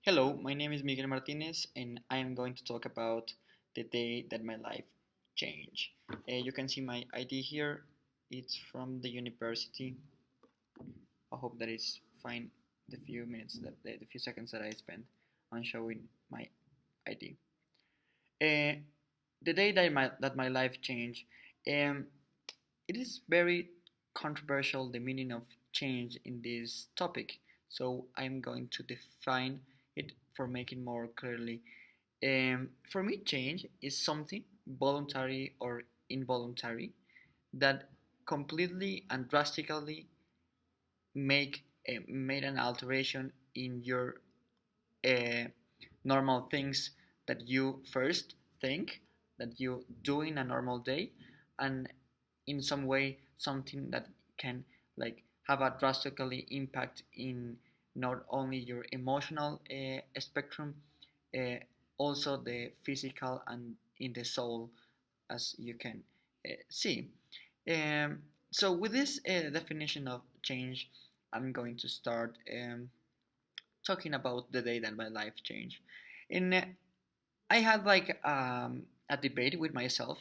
Hello, my name is Miguel Martinez, and I am going to talk about the day that my life changed. You can see my ID here. It's from the university. I hope that it's fine. The few seconds that I spent on showing my ID. Uh, the day that my life changed. Um, it is very controversial the meaning of change in this topic. So I'm going to define it for making more clearly. For me, change is something voluntary or involuntary that completely and drastically made an alteration in your uh, normal things that you first think that you do in a normal day, and in some way something that can like have a drastically impact in not only your emotional spectrum, uh, also the physical and in the soul, as you can see. um, so with this definition of change, I'm going to start talking about the day that my life changed. And I had like a debate with myself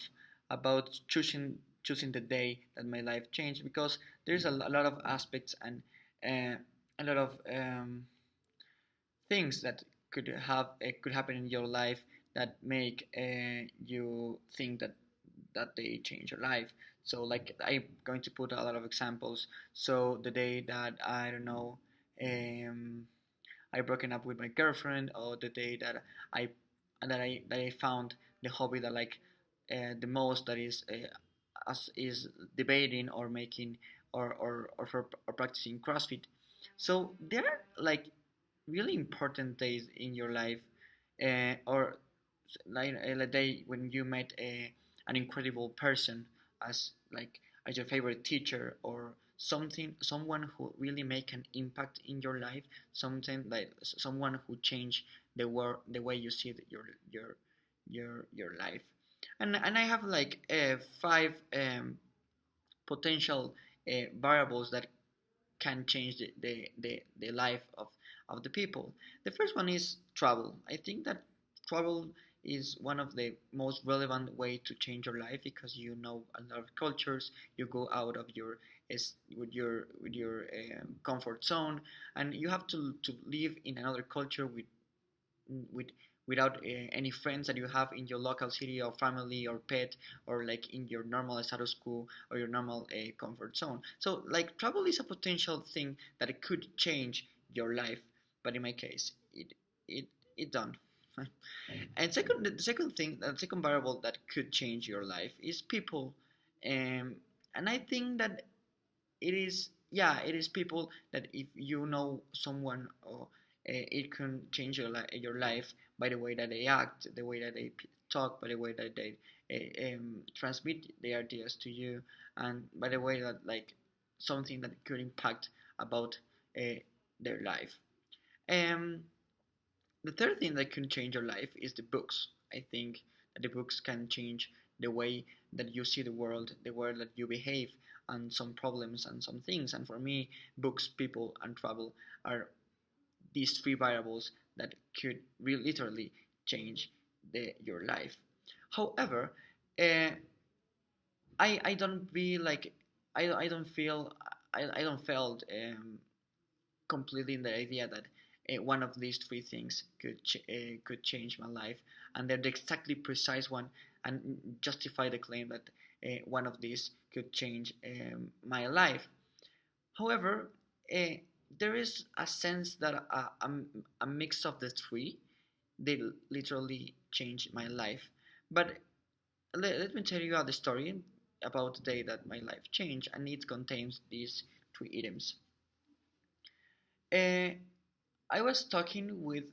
about choosing the day that my life changed, because there's a lot of aspects and a lot of things that could happen in your life that make you think that they change your life. So like I'm going to put a lot of examples. So the day that I don't know, um, I broken up with my girlfriend, or the day that I found the hobby that I like the most, that is is debating or making or practicing CrossFit. So there are like really important days in your life, or like a day when you met an incredible person, as like as your favorite teacher, or someone who really make an impact in your life, something like someone who changed the way you see your life. And I have like five potential variables that can change the life of the people. The first one is travel. I think that travel is one of the most relevant way to change your life, because you know a lot of cultures. You go out of your comfort zone, and you have to live in another culture with without any friends that you have in your local city, or family, or pet, or like in your normal status quo, or your normal comfort zone. So like travel is a potential thing that it could change your life, but in my case it don't. And the second thing, the second variable that could change your life is people. And I think that it is, yeah, it is people, that if you know someone, or it can change your life by the way that they act, the way that they talk, by the way that they transmit their ideas to you, and by the way that like something that could impact about uh, their life. um, the third thing that can change your life is the books. I think that the books can change the way that you see the world that you behave, and some problems and some things. And for me, books, people, and travel are these three variables that could really literally change your life. However, uh, I don't feel like I don't felt completely in the idea that one of these three things could change my life, and they're the exactly precise one, and justify the claim that one of these could change my life. However, uh, there is a sense that a mix of the three, they literally changed my life. But let me tell you the story about the day that my life changed, and it contains these three items. Uh, I was talking with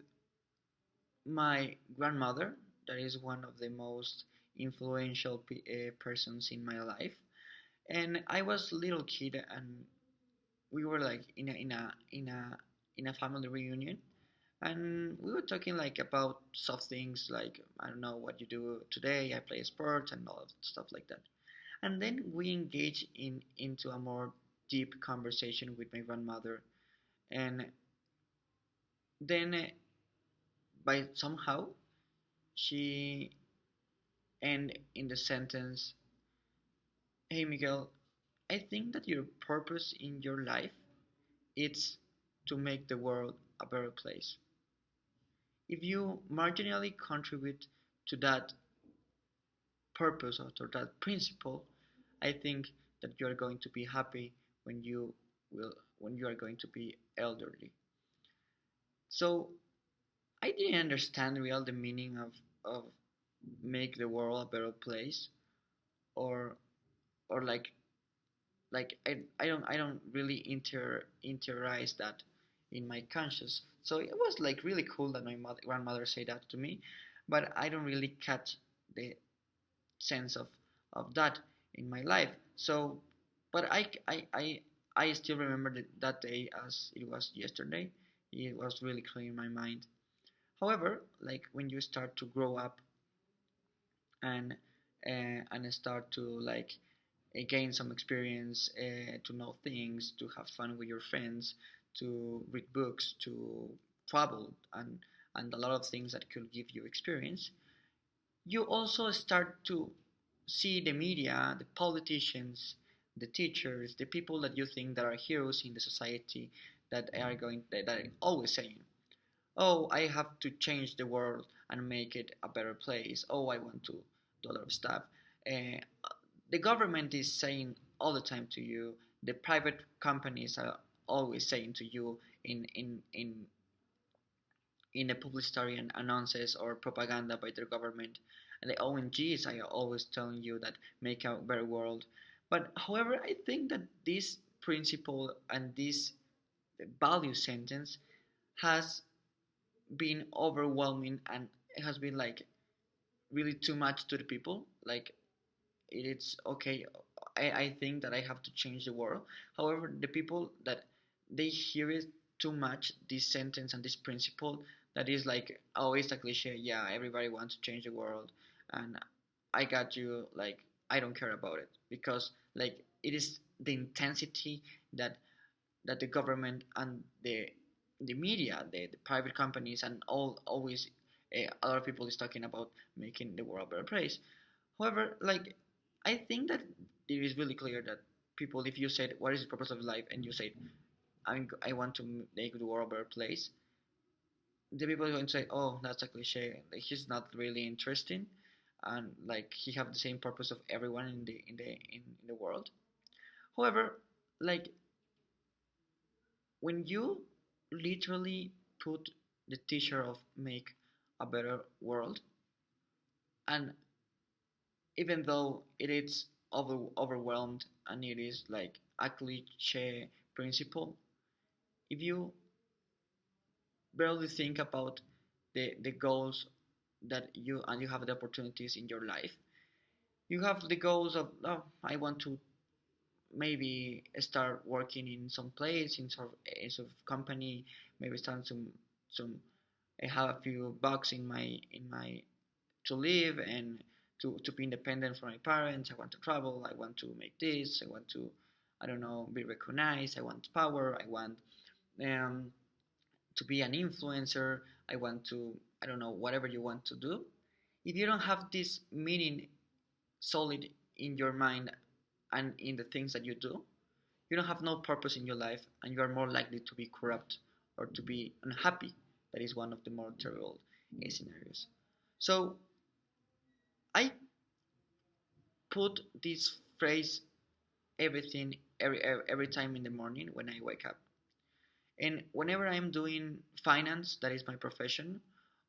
my grandmother, that is one of the most influential persons in my life, and I was a little kid, and we were like in a family reunion, and we were talking like about soft things, like I don't know what you do today. I play sports and all of stuff like that, and then we engaged into a more deep conversation with my grandmother, and then by somehow she end in the sentence, "Hey Miguel, I think that your purpose in your life is to make the world a better place. If you marginally contribute to that purpose or to that principle, I think that you are going to be happy when will when you are going to be elderly." So I didn't understand real the meaning of make the world a better place, or or I don't really interiorize that in my conscious. So it was like really cool that my grandmother said that to me, but I don't really catch the sense of that in my life. So, but I still remember that day as it was yesterday. It was really clear in my mind. However, like when you start to grow up and and start to like gain some experience, to know things, to have fun with your friends, to read books, to travel, and a lot of things that could give you experience, you also start to see the media, the politicians, the teachers, the people that you think that are heroes in the society, that are always saying, "Oh, I have to change the world and make it a better place. Oh, I want to do a lot of stuff." Uh, the government is saying all the time to you. The private companies are always saying to you in the publicity and announces or propaganda by the government, and the ONGs are always telling you that make a better world. But however, I think that this principle and this value sentence has been overwhelming, and it has been like really too much to the people. Like it's okay. I think that I have to change the world. However, the people that they hear it too much, this sentence and this principle, that is like, oh, it's a cliche. Yeah, everybody wants to change the world, and I got you. Like I don't care about it because like it is the intensity that the government and the media, the private companies, and all always a lot of people is talking about making the world a better place. However, like I think that it is really clear that people, if you said what is the purpose of life, and you said I want to make the world a better place, the people are going to say, oh, that's a cliche. Like he's not really interesting, and like he have the same purpose of everyone in the world. However, like when you literally put the t-shirt of make a better world, and even though it is overwhelmed and it is like a cliche principle, if you barely think about the goals that you have the opportunities in your life, you have the goals of, oh, I want to maybe start working in some place in some company, maybe start some I have a few bucks in my to live and to be independent from my parents. I want to travel. I want to make this. I want to, I don't know, be recognized. I want power. I want um, to be an influencer. I want to, I don't know, whatever you want to do. If you don't have this meaning solid in your mind and in the things that you do, you don't have no purpose in your life, and you are more likely to be corrupt or to be unhappy. That is one of the more terrible scenarios. So I put this phrase everything every time in the morning when I wake up. And whenever I'm doing finance, that is my profession,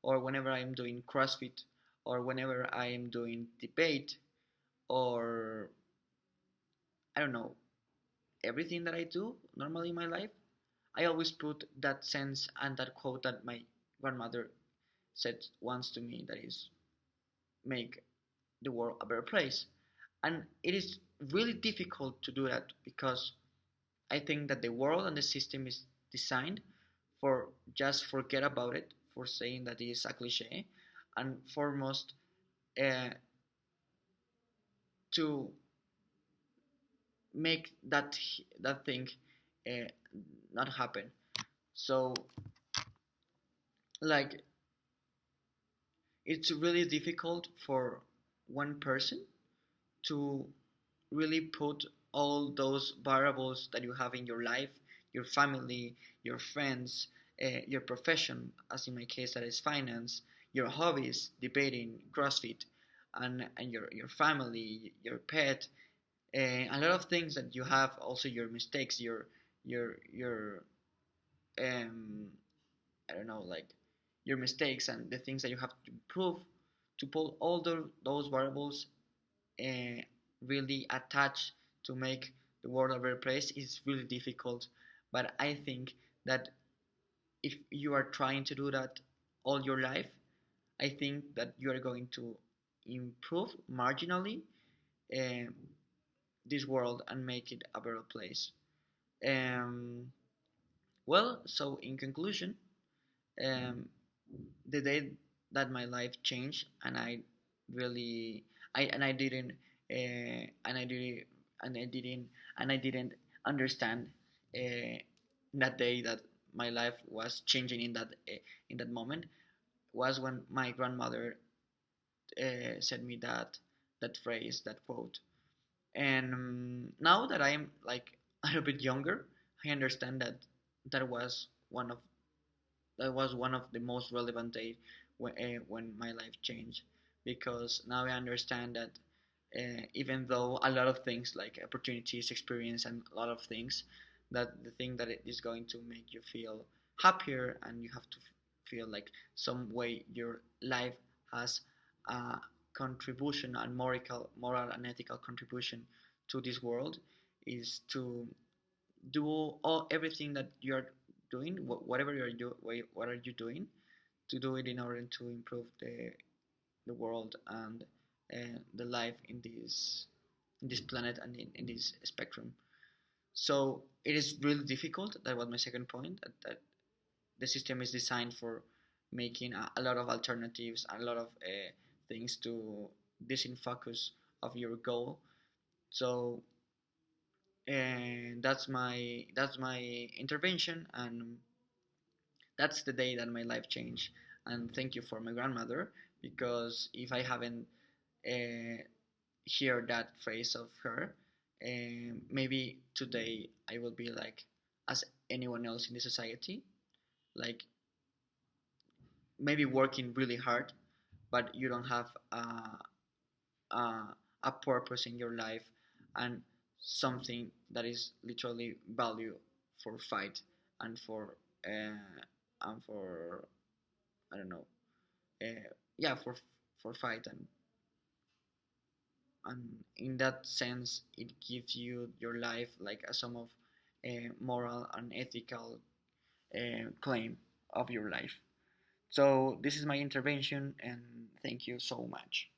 or whenever I'm doing CrossFit, or whenever I am doing debate, or I don't know, everything that I do normally in my life, I always put that sense and that quote that my grandmother said once to me, that is, make the world a better place. And it is really difficult to do that because I think that the world and the system is designed for just forget about it, for saying that it is a cliche, and foremost uh, to make that thing uh, not happen. So like it's really difficult for one person to really put all those variables that you have in your life, your family, your friends, your profession, as in my case, that is finance, your hobbies, debating, CrossFit, and your family, your pet, a lot of things that you have, also your mistakes, your um, I don't know, like your mistakes and the things that you have to improve, to pull all those variables uh, really attached to make the world a better place is really difficult. But I think that if you are trying to do that all your life, I think that you are going to improve marginally uh, this world and make it a better place. Um, well, so in conclusion, um, the day that my life changed and I really I and I didn't and I didn't and I didn't and I didn't understand that day that my life was changing in that moment was when my grandmother said me that phrase, that quote. And now that I am like a little bit younger, I understand that that was one of that was one of the most relevant days when my life changed, because now I understand that even though a lot of things like opportunities, experience, and a lot of things, that the thing that it is going to make you feel happier and you have to feel like some way your life has a contribution and moral and ethical contribution to this world is to do all everything that you're doing, whatever what are you doing to do it in order to improve the world and the life in this planet and in this spectrum. So it is really difficult. That was my second point. That the system is designed for making a lot of alternatives, a lot of things to disenfocus of your goal. So and that's my intervention, and that's the day that my life changed. And thank you for my grandmother, because if I haven't uh, heard that phrase of her, maybe today I will be like as anyone else in the society, like maybe working really hard, but you don't have a purpose in your life and something that is literally value for fight and for I don't know, yeah, for fight, and in that sense it gives you your life like a sum of moral and ethical claim of your life. So this is my intervention, and thank you so much.